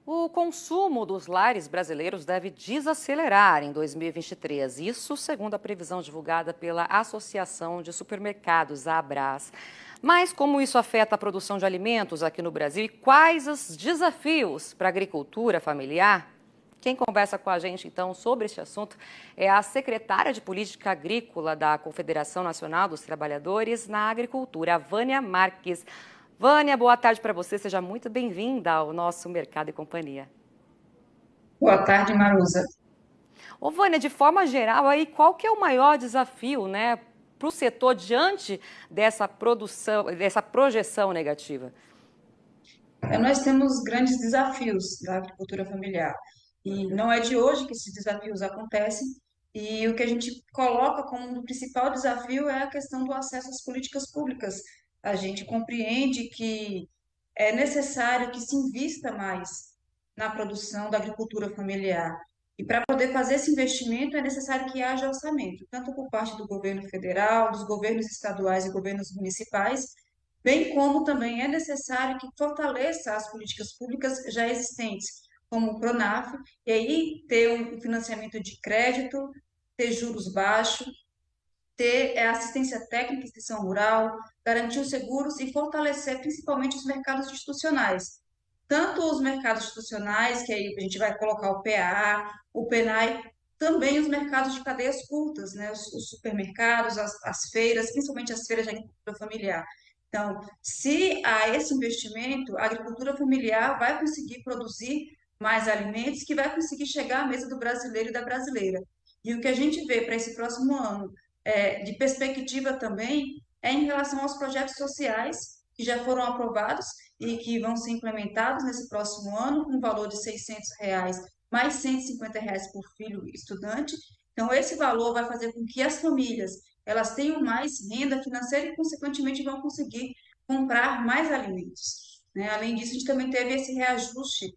O consumo dos lares brasileiros deve desacelerar em 2023, isso segundo a previsão divulgada pela Associação de Supermercados, a Abras. Mas como isso afeta a produção de alimentos aqui no Brasil e quais os desafios para a agricultura familiar? Quem conversa com a gente, então, sobre este assunto é a secretária de Política Agrícola da Confederação Nacional dos Trabalhadores na Agricultura, a Vânia Marques. Vânia, boa tarde para você, seja muito bem-vinda ao nosso Mercado e Companhia. Boa tarde, Marusa. Ô, Vânia, de forma geral, aí, qual que é o maior desafio, né, para o setor diante dessa produção, dessa projeção negativa? Nós temos grandes desafios da agricultura familiar e não é de hoje que esses desafios acontecem. E o que a gente coloca como um principal desafio é a questão do acesso às políticas públicas. A gente compreende que é necessário que se invista mais na produção da agricultura familiar. E para poder fazer esse investimento é necessário que haja orçamento, tanto por parte do governo federal, dos governos estaduais e governos municipais, bem como também é necessário que fortaleça as políticas públicas já existentes, como o Pronaf, e aí ter um financiamento de crédito, ter juros baixos, ter assistência técnica em extensão rural, garantir os seguros e fortalecer principalmente os mercados institucionais. Tanto os mercados institucionais, que aí a gente vai colocar o PA, o PENAI, também os mercados de cadeias curtas, né? Os supermercados, as feiras, principalmente as feiras de agricultura familiar. Então, se há esse investimento, a agricultura familiar vai conseguir produzir mais alimentos que vai conseguir chegar à mesa do brasileiro e da brasileira. E o que a gente vê para esse próximo ano, de perspectiva também, é em relação aos projetos sociais que já foram aprovados e que vão ser implementados nesse próximo ano, com um valor de R$ 600, mais R$ 150 por filho estudante. Então, esse valor vai fazer com que as famílias elas tenham mais renda financeira e, consequentemente, vão conseguir comprar mais alimentos. Né? Além disso, a gente também teve esse reajuste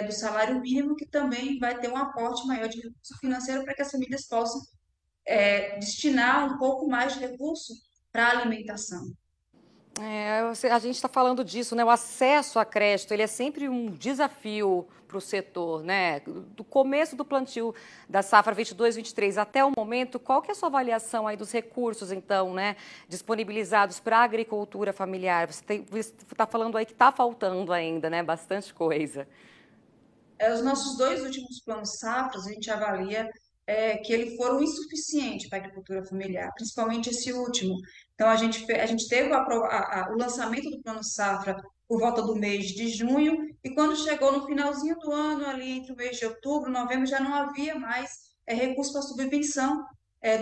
do salário mínimo, que também vai ter um aporte maior de recurso financeiro para que as famílias possam destinar um pouco mais de recurso para a alimentação. A gente está falando disso, né? O acesso a crédito, ele é sempre um desafio para o setor, né? Do começo do plantio da safra 22/23 até o momento, qual que é a sua avaliação aí dos recursos, então, né, disponibilizados para a agricultura familiar? Você está falando aí que está faltando ainda, né? Bastante coisa. Os nossos dois últimos planos safras, a gente avalia que eles foram insuficientes para a agricultura familiar, principalmente esse último. Então, a gente teve o lançamento do plano safra por volta do mês de junho, e quando chegou no finalzinho do ano, ali entre o mês de outubro, novembro, já não havia mais recurso para subvenção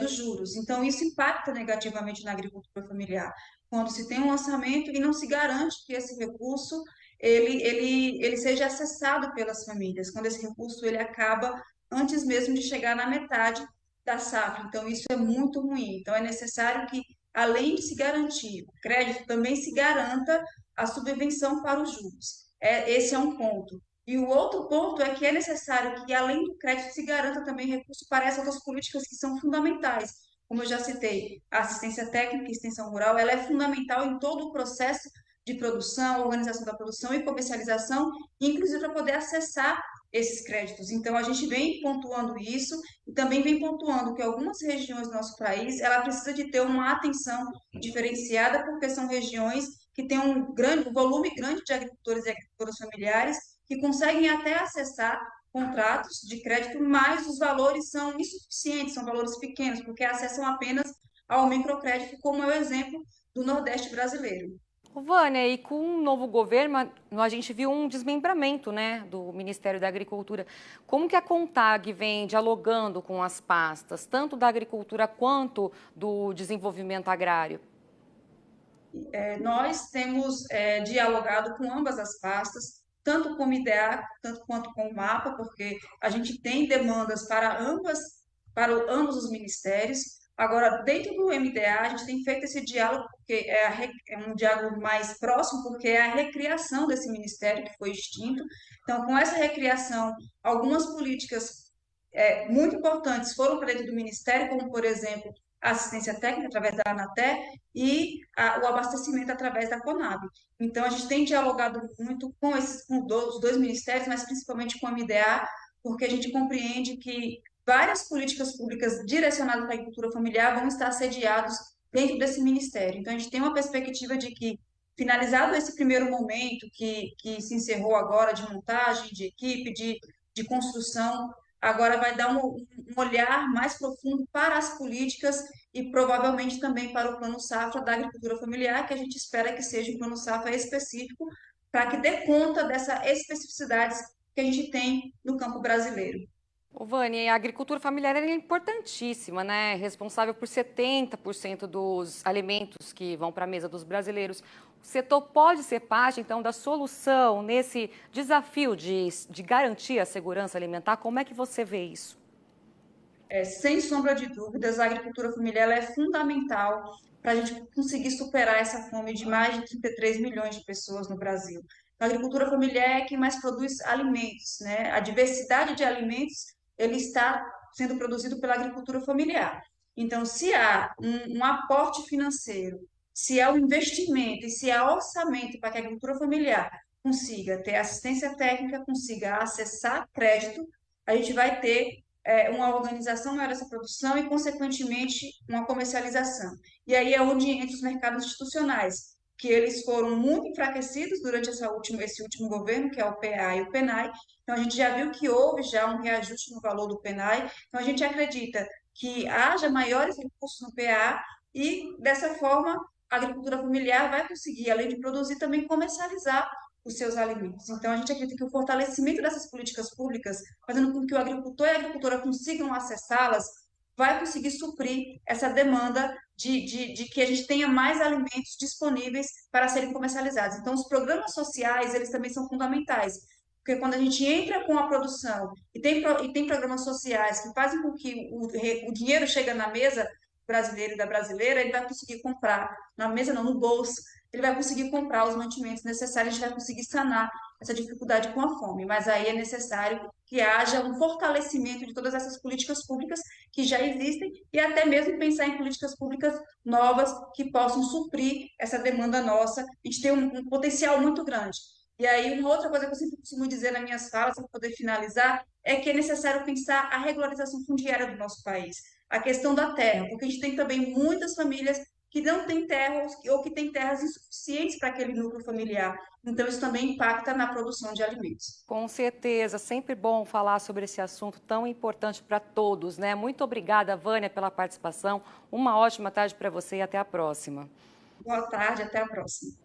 dos juros. Então, isso impacta negativamente na agricultura familiar. Quando se tem um lançamento e não se garante que esse recurso ele seja acessado pelas famílias, quando esse recurso ele acaba antes mesmo de chegar na metade da safra. Então, isso é muito ruim. Então, é necessário que, além de se garantir o crédito, também se garanta a subvenção para os juros. Esse é um ponto. E o outro ponto é que é necessário que, além do crédito, se garanta também recurso para essas outras políticas que são fundamentais. Como eu já citei, a assistência técnica e extensão rural, ela é fundamental em todo o processo de produção, organização da produção e comercialização, inclusive para poder acessar esses créditos. Então, a gente vem pontuando isso e também vem pontuando que algumas regiões do nosso país, ela precisa de ter uma atenção diferenciada, porque são regiões que têm um volume grande de agricultores e agricultoras familiares que conseguem até acessar contratos de crédito, mas os valores são insuficientes, são valores pequenos, porque acessam apenas ao microcrédito, como é o exemplo do Nordeste brasileiro. Ô, Vânia, e com o novo governo, a gente viu um desmembramento, né, do Ministério da Agricultura. Como que a CONTAG vem dialogando com as pastas, tanto da agricultura quanto do desenvolvimento agrário? Nós temos dialogado com ambas as pastas, tanto com o IDEA, tanto quanto com o MAPA, porque a gente tem demandas para ambos os ministérios. Agora, dentro do MDA, a gente tem feito esse diálogo, porque é um diálogo mais próximo, porque é a recriação desse ministério que foi extinto. Então, com essa recriação, algumas políticas muito importantes foram para dentro do ministério, como, por exemplo, a assistência técnica através da Anatel e o abastecimento através da Conab. Então, a gente tem dialogado muito os dois ministérios, mas principalmente com a MDA, porque a gente compreende que várias políticas públicas direcionadas para a agricultura familiar vão estar sediados dentro desse ministério. Então, a gente tem uma perspectiva de que, finalizado esse primeiro momento que se encerrou agora de montagem, de equipe, de construção, agora vai dar um olhar mais profundo para as políticas e provavelmente também para o Plano Safra da agricultura familiar, que a gente espera que seja um Plano Safra específico, para que dê conta dessas especificidades que a gente tem no campo brasileiro. Ô, Vânia, a agricultura familiar é importantíssima, né? Responsável por 70% dos alimentos que vão para a mesa dos brasileiros. O setor pode ser parte, então, da solução nesse desafio de garantir a segurança alimentar? Como é que você vê isso? Sem sombra de dúvidas, a agricultura familiar ela é fundamental para a gente conseguir superar essa fome de mais de 33 milhões de pessoas no Brasil. A agricultura familiar é quem mais produz alimentos, né? A diversidade de alimentos ele está sendo produzido pela agricultura familiar. Então, se há um aporte financeiro, se há um investimento e se há orçamento para que a agricultura familiar consiga ter assistência técnica, consiga acessar crédito, a gente vai ter uma organização maior dessa produção e, consequentemente, uma comercialização. E aí é onde entra os mercados institucionais, que eles foram muito enfraquecidos durante esse último governo, que é o PA e o PENAI. Então, a gente já viu que houve já um reajuste no valor do PENAI. Então, a gente acredita que haja maiores recursos no PA e, dessa forma, a agricultura familiar vai conseguir, além de produzir, também comercializar os seus alimentos. Então, a gente acredita que o fortalecimento dessas políticas públicas, fazendo com que o agricultor e a agricultora consigam acessá-las, vai conseguir suprir essa demanda de que a gente tenha mais alimentos disponíveis para serem comercializados. Então, os programas sociais, eles também são fundamentais, porque quando a gente entra com a produção e tem programas sociais que fazem com que o dinheiro chegue na mesa brasileiro e da brasileira, ele vai conseguir comprar, na mesa não, no bolso, ele vai conseguir comprar os mantimentos necessários, a gente vai conseguir sanar essa dificuldade com a fome. Mas aí é necessário que haja um fortalecimento de todas essas políticas públicas que já existem e até mesmo pensar em políticas públicas novas que possam suprir essa demanda nossa. A gente tem um potencial muito grande. E aí, uma outra coisa que eu sempre costumo dizer nas minhas falas, para poder finalizar, é que é necessário pensar a regularização fundiária do nosso país, a questão da terra, porque a gente tem também muitas famílias que não têm terra ou que têm terras insuficientes para aquele núcleo familiar. Então, isso também impacta na produção de alimentos. Com certeza, sempre bom falar sobre esse assunto tão importante para todos, né? Muito obrigada, Vânia, pela participação. Uma ótima tarde para você e até a próxima. Boa tarde, até a próxima.